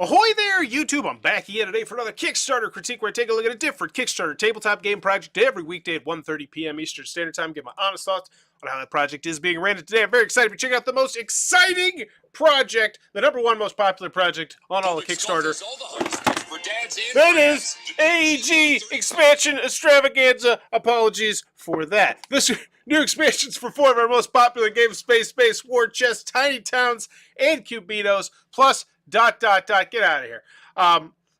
Ahoy there, YouTube! I'm back again today for another Kickstarter critique where I take a look at a different Kickstarter tabletop game project every weekday at 1:30 p.m. Eastern Standard Time. Give my honest thoughts on how that project is being ran. Today I'm very excited to check out the most exciting project, the #1 most popular project on all of Kickstarter. That is AEG Expansion Extravaganza. Apologies for that. This new expansions for 4 of our most popular games: Space Base, War Chest, Tiny Towns, and Cubitos, plus ... Get out of here.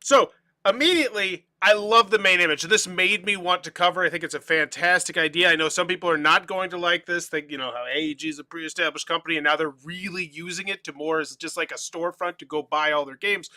So immediately, I love the main image. This made me want to cover. I think it's a fantastic idea. I know some people are not going to like this. Think, you know, how AEG is a pre-established company and now they're really using it to more as just like a storefront to go buy all their games.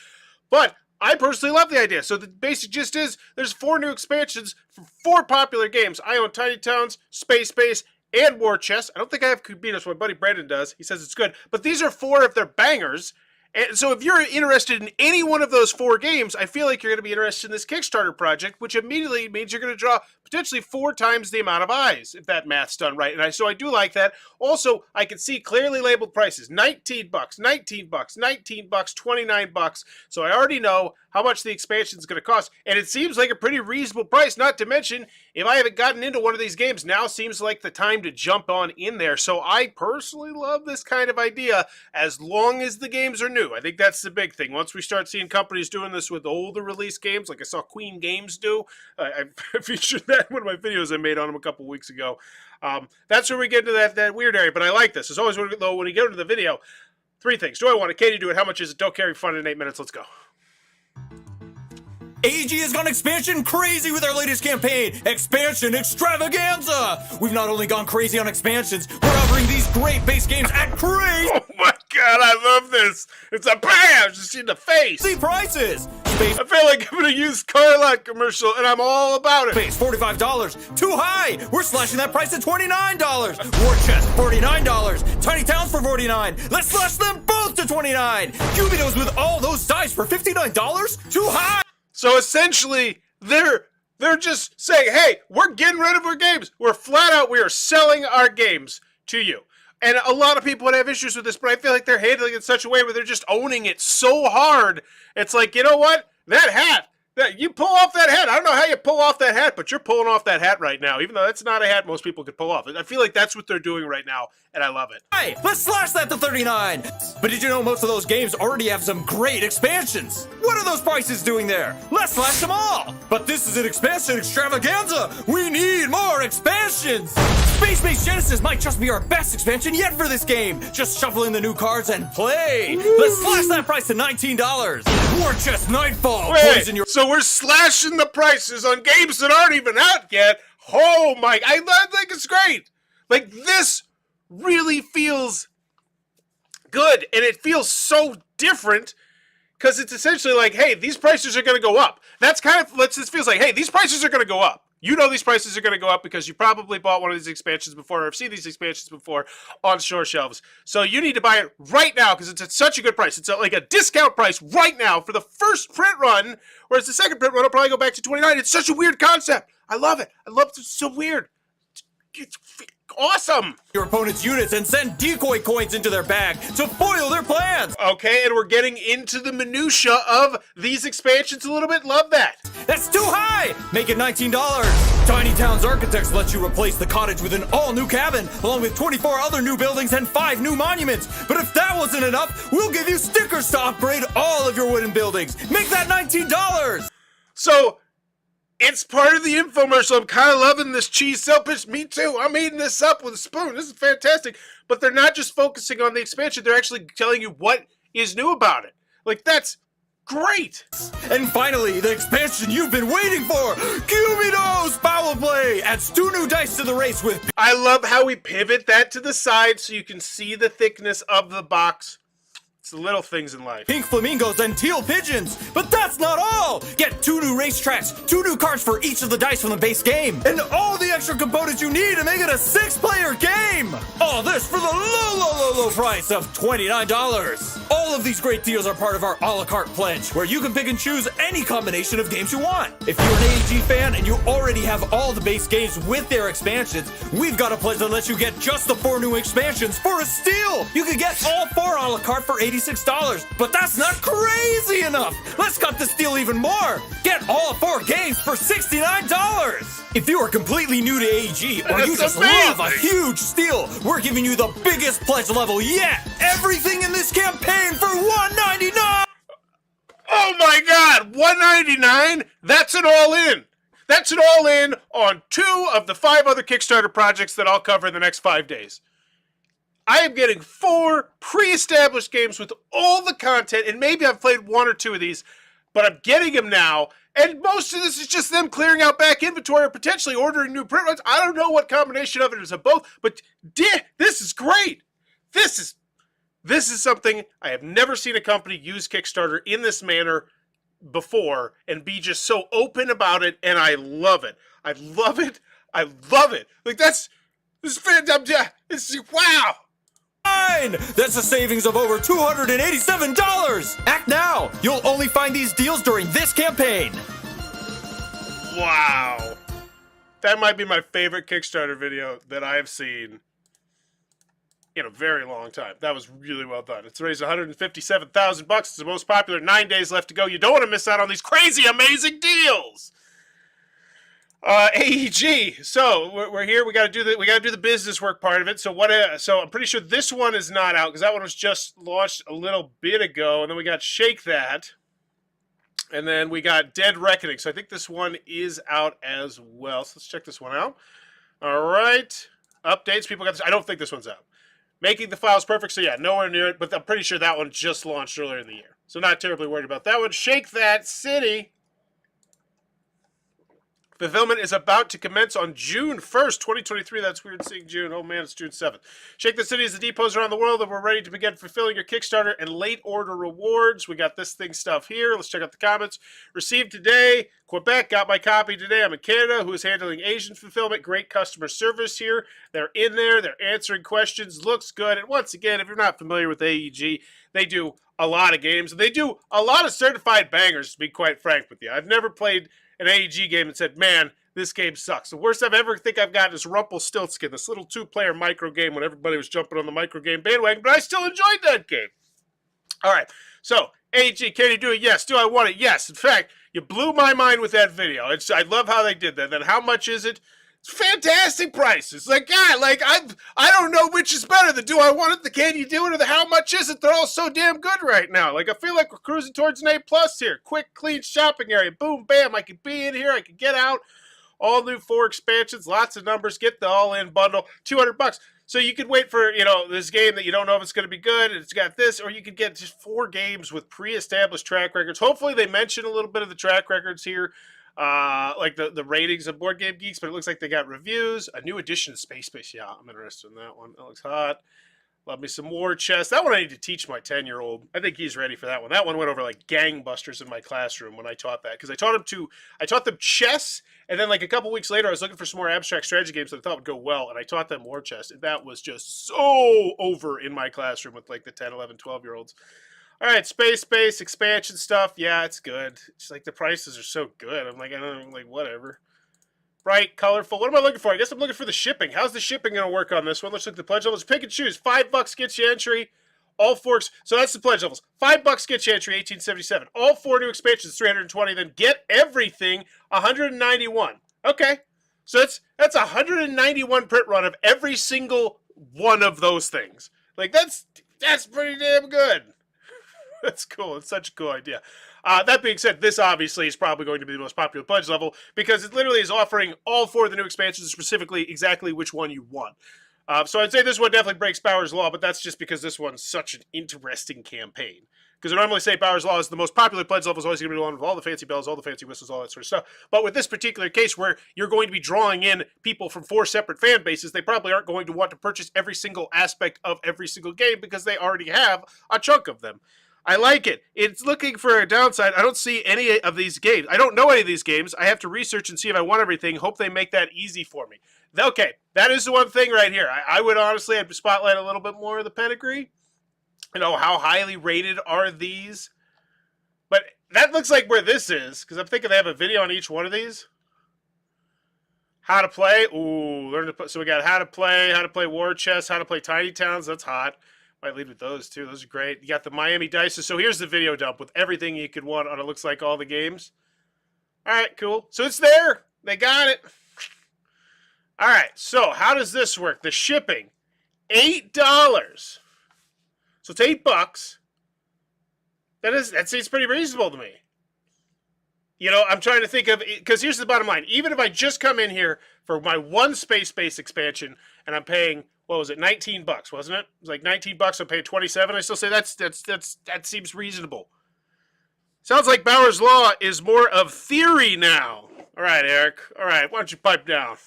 But I personally love the idea. So the basic gist is there's 4 new expansions for 4 popular games. I own Tiny Towns, Space Base, and War Chest. I don't think I have Cubitos. My buddy Brandon does. He says it's good. But these are 4 of their bangers. And so if you're interested in any one of those 4 games, I feel like you're going to be interested in this Kickstarter project, which immediately means you're going to draw potentially 4 times the amount of eyes, if that math's done right. And so I do like that. Also, I can see clearly labeled prices: $19, $19, $19, $29. So I already know how much the expansion is going to cost. And it seems like a pretty reasonable price, not to mention, if I haven't gotten into one of these games, now seems like the time to jump on in there. So I personally love this kind of idea, as long as the games are new. I think that's the big thing. Once we start seeing companies doing this with older release games, like I saw Queen Games do, I featured that in one of my videos I made on them a couple weeks ago. That's where we get into that weird area, but I like this. As always, though, when you go into the video, 3 things. Do I want it? Can you do it? How much is it? Don't carry fun in 8 minutes. Let's go. AEG has gone expansion crazy with our latest campaign, Expansion Extravaganza! We've not only gone crazy on expansions, we're offering these great base games at crazy Oh my god, I love this! It's a bam! Just in the face! prices! I feel like I'm in a used car lot commercial, and I'm all about it! Base, $45. Too high! We're slashing that price to $29! War Chest, $49! Tiny Towns for $49! Let's slash them both to $29! Cubitos with all those dice for $59? Too high! So essentially, they're just saying, hey, we're getting rid of our games. We're flat out, we are selling our games to you. And a lot of people would have issues with this, but I feel like they're handling it in such a way where they're just owning it so hard. It's like, you know what? That hat, you pull off that hat. I don't know how you pull off that hat, but you're pulling off that hat right now, even though that's not a hat most people could pull off. I feel like that's what they're doing right now, and I love it. Hey, let's slash that to $39! But did you know most of those games already have some great expansions? What are those prices doing there? Let's slash them all! But this is an expansion extravaganza! We need more expansions! Space Base Genesis might just be our best expansion yet for this game! Just shuffle in the new cards and play! Woo! Let's slash that price to $19! War Chest Nightfall! Wait, so we're slashing the prices on games that aren't even out yet? Oh my, I think it's great! Like, this really feels good, and it feels so different, because it's essentially like, hey, these prices are going to go up. That's kind of, this feels like, hey, these prices are going to go up. You know these prices are going to go up because you probably bought one of these expansions before or have seen these expansions before on store shelves. So you need to buy it right now because it's at such a good price. It's like a discount price right now for the first print run, whereas the second print run will probably go back to $29. It's such a weird concept. I love it. I love it. It's so weird. It's awesome. Your opponent's units and send decoy coins into their bag to foil their plans. Okay, and we're getting into the minutia of these expansions a little bit. Love that. That's too high! Make it $19. Tiny Towns Architects lets you replace the cottage with an all-new cabin, along with 24 other new buildings and 5 new monuments. But if that wasn't enough, we'll give you stickers to upgrade all of your wooden buildings. Make that $19! So, it's part of the infomercial. I'm kind of loving this cheese sandwich. Me too. I'm eating this up with a spoon. This is fantastic. But they're not just focusing on the expansion. They're actually telling you what is new about it. Like, that's great. And finally, the expansion you've been waiting for, Cubitos Power Play, adds 2 new dice to the race with... I love how we pivot that to the side so you can see the thickness of the box. It's the little things in life. Pink flamingos and teal pigeons. But that's not all! Get 2 new racetracks, 2 new cards for each of the dice from the base game, and all the extra components you need to make it a 6-player game! All this for the low price of $29. All All of these great deals are part of our a la carte pledge, where you can pick and choose any combination of games you want. If you're an AEG fan and you already have all the base games with their expansions, we've got a pledge that lets you get just the 4 new expansions for a steal. You can get all 4 a la carte for $86, but that's not crazy enough. Let's cut this deal even more. Get all 4 games for $69. If you are completely new to AEG or you just love a huge steal, we're giving you the biggest pledge level yet. Everything in this campaign for $199. Oh my God, $199? That's an all-in. That's an all-in on 2 of the 5 other Kickstarter projects that I'll cover in the next 5 days. I am getting 4 pre-established games with all the content, and maybe I've played 1 or 2 of these, but I'm getting them now, and most of this is just them clearing out back inventory or potentially ordering new print runs. I don't know what combination of it is of both, but this is great. This is something I have never seen a company use Kickstarter in this manner before and be just so open about it, and I love it. I love it. I love it. Like, this is fantastic. Wow. That's a savings of over $287. Act now. You'll only find these deals during this campaign. Wow. That might be my favorite Kickstarter video that I've seen in a very long time. That was really well done. It's raised $157,000. It's the most popular. 9 days left to go. You don't want to miss out on these crazy, amazing deals. AEG. So we're here. We got to do the business work part of it. So so I'm pretty sure this one is not out because that one was just launched a little bit ago, and then we got Shake That, and then we got Dead Reckoning. So I think this one is out as well. So let's check this one out. All right, updates. People got this. I don't think this one's out. Making the files perfect. So yeah, nowhere near it. But I'm pretty sure that one just launched earlier in the year. So not terribly worried about that one. Shake That City. Fulfillment is about to commence on June 1st, 2023. That's weird seeing June. Oh man, it's June 7th. Shake the City is the depots around the world that we're ready to begin fulfilling your Kickstarter and late order rewards. We got this thing stuff here. Let's check out the comments. Received today. Quebec, got my copy today. I'm in Canada, who is handling Asian fulfillment. Great customer service here. They're in there. They're answering questions. Looks good. And once again, if you're not familiar with AEG, they do a lot of games. They do a lot of certified bangers, to be quite frank with you. I've never played an AEG game and said, man, this game sucks. The worst I've ever think I've got is Rumpelstiltskin, this little 2-player micro game when everybody was jumping on the micro game bandwagon, but I still enjoyed that game. All right, so AEG, can you do it? Yes. Do I want it? Yes. In fact, you blew my mind with that video. I love how they did that. Then how much is it? It's fantastic prices. Like, yeah, like I don't know which is better. The do I want it, the can you do it, or the how much is it? They're all so damn good right now. Like, I feel like we're cruising towards an A+ here. Quick, clean shopping area. Boom, bam. I could be in here. I could get out. All new 4 expansions, lots of numbers. Get the all-in bundle. $200. So you could wait for, this game that you don't know if it's going to be good. It's got this, or you could get just 4 games with pre-established track records. Hopefully they mention a little bit of the track records here. Like the ratings of Board Game Geeks, but it looks like they got reviews. A new edition of Space Base. Yeah, I'm interested in that one. That looks hot. Love me some War Chest. That one I need to teach my 10-year-old. I think he's ready for that one. That one went over like gangbusters in my classroom when I taught that. Because I taught them chess, and then like a couple weeks later, I was looking for some more abstract strategy games that I thought would go well, and I taught them War Chest. And that was just so over in my classroom with like the 10, 11, 12-year-olds. All right, Space Base, expansion stuff. Yeah, it's good. It's like the prices are so good. I'm like, I don't know, like, whatever. Bright, colorful. What am I looking for? I guess I'm looking for the shipping. How's the shipping going to work on this one? Let's look at the pledge levels. Pick and choose. $5 gets you entry. All 4. So that's the pledge levels. $5 gets you entry, 1877. All 4 new expansions, 320. Then get everything, 191. Okay. So that's 191 print run of every single one of those things. Like, that's pretty damn good. That's cool. It's such a cool idea. That being said, this obviously is probably going to be the most popular pledge level because it literally is offering all 4 of the new expansions, specifically exactly which one you want. So I'd say this one definitely breaks Bauer's Law, but that's just because this one's such an interesting campaign. Because I normally say Bauer's Law is the most popular pledge level, is always going to be the one with all the fancy bells, all the fancy whistles, all that sort of stuff. But with this particular case where you're going to be drawing in people from 4 separate fan bases, they probably aren't going to want to purchase every single aspect of every single game because they already have a chunk of them. I like it. It's looking for a downside. I don't see any of these games. I don't know any of these games. I have to research and see if I want everything. Hope they make that easy for me. Okay, that is the one thing right here. I would honestly have to spotlight a little bit more of the pedigree. how highly rated are these? But that looks like where this is, because I'm thinking they have a video on each one of these. How to play. Ooh, learn to play. So we got how to play war chess, how to play tiny towns. That's hot. Might lead with those too. Those are great. You got the Miami Dice. So here's the video dump with everything you could want on it looks like all the games. All right, cool. So it's there. They got it. All right. So how does this work? The shipping, $8. So it's $8. That seems pretty reasonable to me. I'm trying to think of, because here's the bottom line. Even if I just come in here for my one space-based expansion and I'm paying, what was it, $19, wasn't it? It was like $19, I'm paying $27. I still say that seems reasonable. Sounds like Bauer's Law is more of theory now. All right, Eric. All right, why don't you pipe down?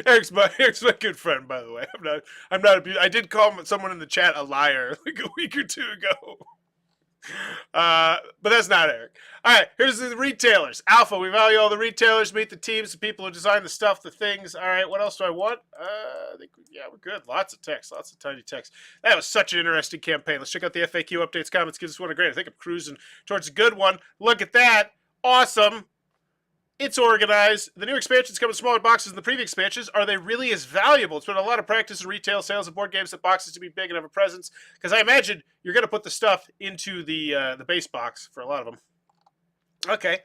Eric's my good friend, by the way. I did call someone in the chat a liar like a week or two ago. But that's not Eric. All right, here's the retailers. Alpha, we value all the retailers, meet the teams, the people who design the stuff, the things. All right, what else do I want? I think, we're good. Lots of text, lots of tiny text. That was such an interesting campaign. Let's check out the FAQ updates, comments, give this one a grade. I think I'm cruising towards a good one. Look at that. Awesome. It's organized. The new expansions come in smaller boxes than the previous expansions. Are they really as valuable? It's been a lot of practice in retail sales of board games that boxes to be big and have a presence. Because I imagine you're going to put the stuff into the base box for a lot of them. Okay.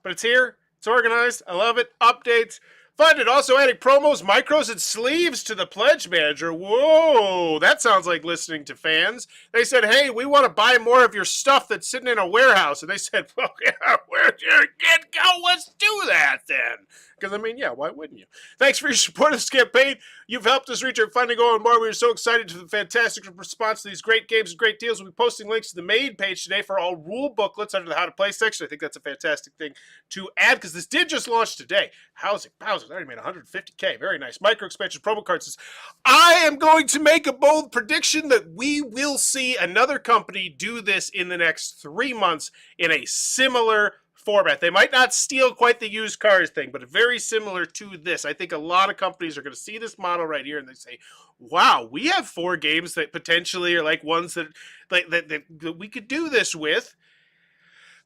But it's here. It's organized. I love it. Updates. Funded. Also adding promos, micros, and sleeves to the Pledge Manager. Whoa. That sounds like listening to fans. They said, hey, we want to buy more of your stuff that's sitting in a warehouse. And they said, well, yeah, where'd your kid go? Let's do that then. Because, why wouldn't you? Thanks for your support of this campaign. You've helped us reach our funding goal and more. We are so excited to the fantastic response to these great games and great deals. We'll be posting links to the main page today for all rule booklets under the How to Play section. I think that's a fantastic thing to add because this did just launch today. How's it? Bowser already made $150K. Very nice. Micro expansion promo cards says, I am going to make a bold prediction that we will see another company do this in the next 3 months in a similar format. They might not steal quite the used cars thing, but very similar to this. I think a lot of companies are going to see this model right here and they say, wow, we have 4 games that potentially are like ones that we could do this with.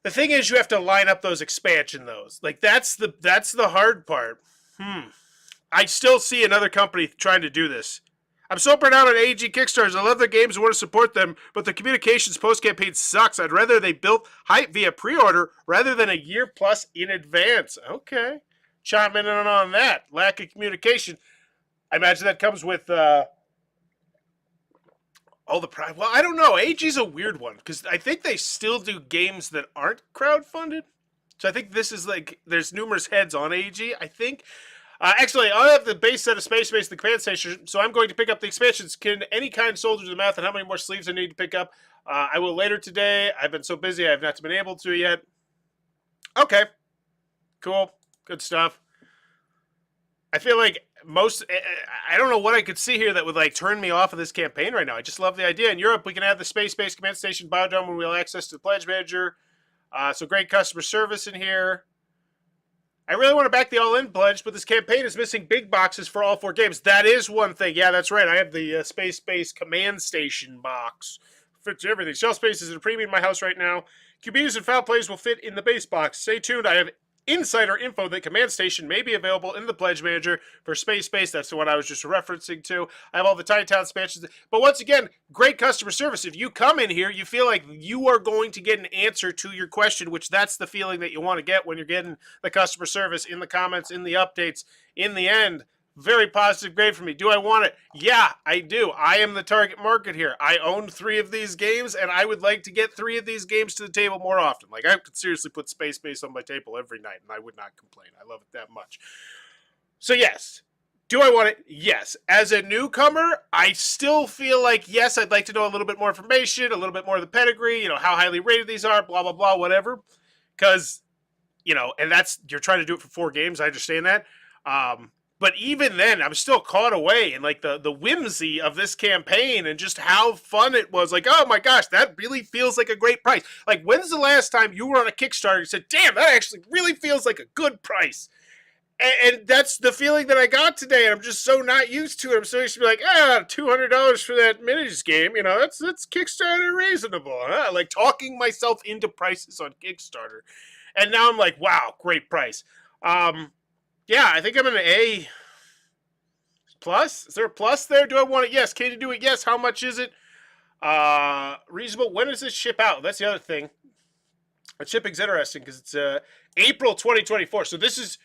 The thing is, you have to line up those expansion those. Like that's the hard part. I still see another company trying to do this. I'm so burnt out on AEG Kickstarters. I love their games and want to support them, but the communications post-campaign sucks. I'd rather they built hype via pre-order rather than a year plus in advance. Okay. Chime in on that. Lack of communication. I imagine that comes with all the pride. Well, I don't know. AEG's a weird one because I think they still do games that aren't crowdfunded. So I think this is like, there's numerous heads on AEG, I think. Actually, I have the base set of Space Base, the command station, so I'm going to pick up the expansions. Can any kind soldier do the math on how many more sleeves I need to pick up? I will later today. I've been so busy, I have not been able to yet. Okay. Cool. Good stuff. I feel like I don't know what I could see here that would like turn me off of this campaign right now. I just love the idea. In Europe, we can have the Space Base command station biodome when we'll have access to the Pledge Manager. So great customer service in here. I really want to back the all-in pledge, but this campaign is missing big boxes for all 4 games. That is one thing. Yeah, that's right. I have the Space Command Station box. Fits everything. Shelf space is at a premium in my house right now. QBs and foul plays will fit in the base box. Stay tuned. I have insider info that Command Station may be available in the Pledge Manager for Space Base. That's the one I was just referencing to. I have all the Tiny Town expansions. But once again, great customer service. If you come in here, you feel like you are going to get an answer to your question, which that's the feeling that you want to get when you're getting the customer service in the comments, in the updates. In the end, very positive grade for me. Do I want it? Yeah, I do. I am the target market here. I own 3 of these games, and I would like to get 3 of these games to the table more often. Like, I could seriously put Space Base on my table every night, and I would not complain. I love it that much. So, yes. Do I want it? Yes. As a newcomer, I still feel like, yes, I'd like to know a little bit more information, a little bit more of the pedigree, how highly rated these are, blah, blah, blah, whatever. Because, and you're trying to do it for 4 games. I understand that. But even then, I'm still caught away in like the whimsy of this campaign and just how fun it was. Like, oh my gosh, that really feels like a great price. Like, when's the last time you were on a Kickstarter and said, damn, that actually really feels like a good price? And that's the feeling that I got today. And I'm just so not used to it. I'm so used to be like, $200 for that minis game. You know, that's Kickstarter reasonable. Huh? Like talking myself into prices on Kickstarter. And now I'm like, wow, great price. Yeah, I think I'm an A plus. Is there a plus there? Do I want it? Yes. Can you do it? Yes. How much is it? Reasonable. When does this ship out? That's the other thing. The shipping's interesting because it's April 2024. So this is,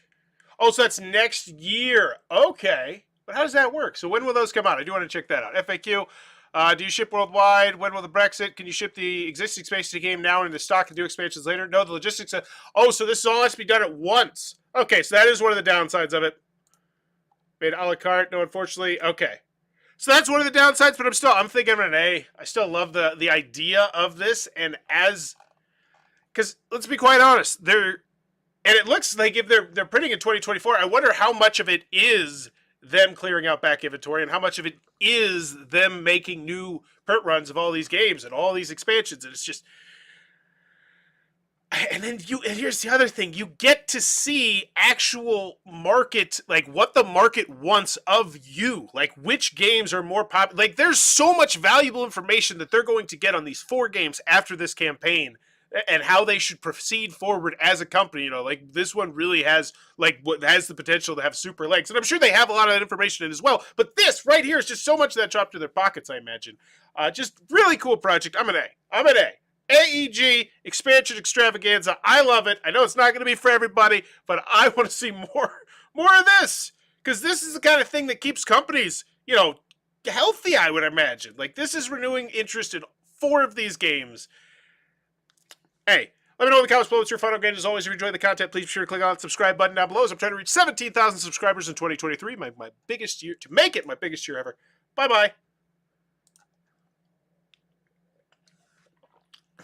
so that's next year. Okay. But how does that work? So when will those come out? I do want to check that out. FAQ. Do you ship worldwide? When will the Brexit? Can you ship the existing expansions to the game now into stock and do expansions later? No, the logistics. So this all has to be done at once. Okay, so that is one of the downsides of it. Made a la carte. No, unfortunately. Okay. So that's one of the downsides, but I'm thinking I'm an A. I still love the idea of this, and because let's be quite honest, and it looks like if they're printing in 2024, I wonder how much of it is them clearing out back inventory and how much of it is them making new print runs of all these games and all these expansions. And it's just, and here's the other thing, you get to see actual market, like what the market wants of you, like which games are more popular. Like there's so much valuable information that they're going to get on these 4 games after this campaign and how they should proceed forward as a company. You know, like this one really has has the potential to have super legs, and I'm sure they have a lot of that information in as well. But this right here is just so much of that dropped to their pockets, I imagine. Just really cool project. I'm an A. AEG Expansion Extravaganza. I love it. I know it's not going to be for everybody, but I want to see more of this, because this is the kind of thing that keeps companies, healthy, I would imagine. Like this is renewing interest in 4 of these games. Hey, let me know in the comments below what's your final game. As always, if you enjoy the content, please be sure to click on the subscribe button down below. As I'm trying to reach 17,000 subscribers in 2023, my biggest year, to make it my biggest year ever. Bye-bye.